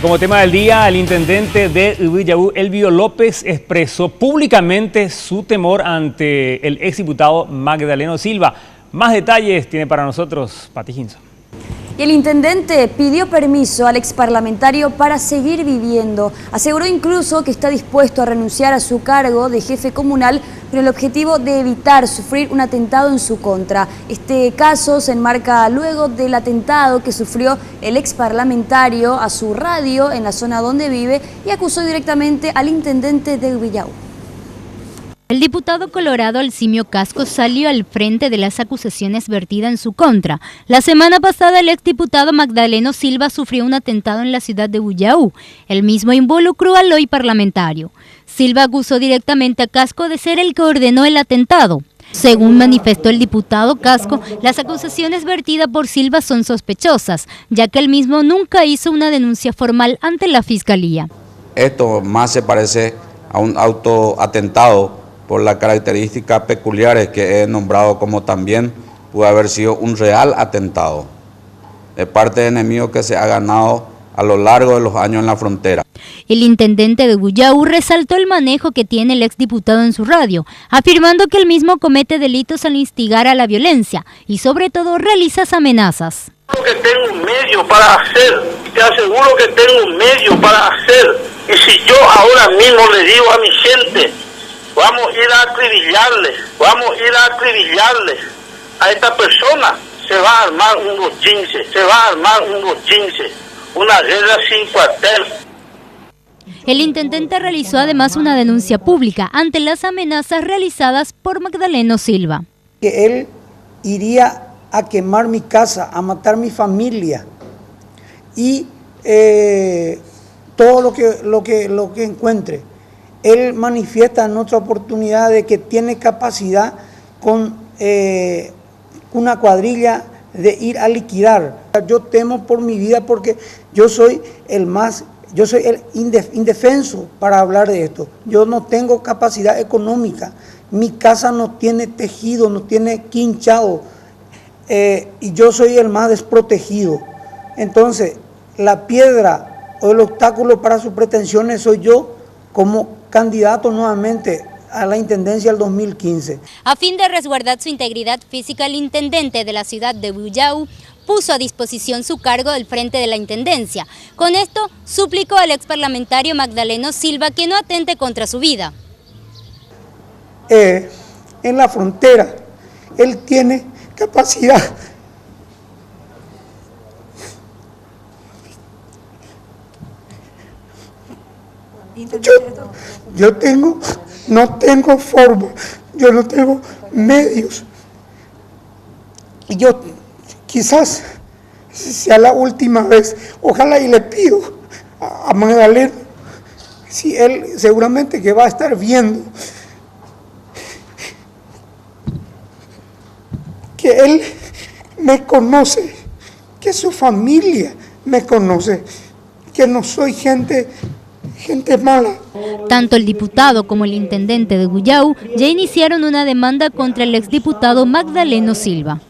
Como tema del día, el intendente de Ubiyaú, Elvio López, expresó públicamente su temor ante el exdiputado Magdaleno Silva. Más detalles tiene para nosotros Pati Ginzo. Y el intendente pidió permiso al exparlamentario para seguir viviendo. Aseguró incluso que está dispuesto a renunciar a su cargo de jefe comunal con el objetivo de evitar sufrir un atentado en su contra. Este caso se enmarca luego del atentado que sufrió el exparlamentario a su radio en la zona donde vive y acusó directamente al intendente de Ubiyaú. El diputado colorado Alcimio Casco salió al frente de las acusaciones vertidas en su contra. La semana pasada el exdiputado Magdaleno Silva sufrió un atentado en la ciudad de Ubiyaú. El mismo involucró al hoy parlamentario. Silva acusó directamente a Casco de ser el que ordenó el atentado. Según manifestó el diputado Casco, las acusaciones vertidas por Silva son sospechosas, ya que él mismo nunca hizo una denuncia formal ante la Fiscalía. Esto más se parece a un autoatentado por las características peculiares que he nombrado, como también pudo haber sido un real atentado de parte de enemigos que se ha ganado a lo largo de los años en la frontera. El intendente de Ubiyaú resaltó el manejo que tiene el exdiputado en su radio, afirmando que el mismo comete delitos al instigar a la violencia y sobre todo realiza amenazas. Que tengo un medio para hacer, te aseguro que tengo un medio para hacer, y si yo ahora mismo le digo a mi gente, vamos a ir a acribillarle a esta persona, se va a armar un bochinche, una guerra sin cuartel. El intendente realizó además una denuncia pública ante las amenazas realizadas por Magdaleno Silva. Que él iría a quemar mi casa, a matar mi familia y todo lo que encuentre. Él manifiesta en otra oportunidad de que tiene capacidad con una cuadrilla de ir a liquidar. Yo temo por mi vida porque yo soy el indefenso para hablar de esto. Yo no tengo capacidad económica, mi casa no tiene tejido, no tiene quinchado y yo soy el más desprotegido. Entonces, la piedra o el obstáculo para sus pretensiones soy yo como candidato nuevamente a la intendencia del 2015. A fin de resguardar su integridad física, el intendente de la ciudad de Ubiyaú puso a disposición su cargo del frente de la intendencia. Con esto, suplicó al exparlamentario Magdaleno Silva que no atente contra su vida. En la frontera, él tiene capacidad Yo no tengo forma, yo no tengo medios. Y yo quizás sea la última vez, ojalá y le pido a Magdaleno, si él seguramente que va a estar viendo, que él me conoce, que su familia me conoce, que no soy gente mala. Tanto el diputado como el intendente de Ubiyaú ya iniciaron una demanda contra el exdiputado Magdaleno Silva.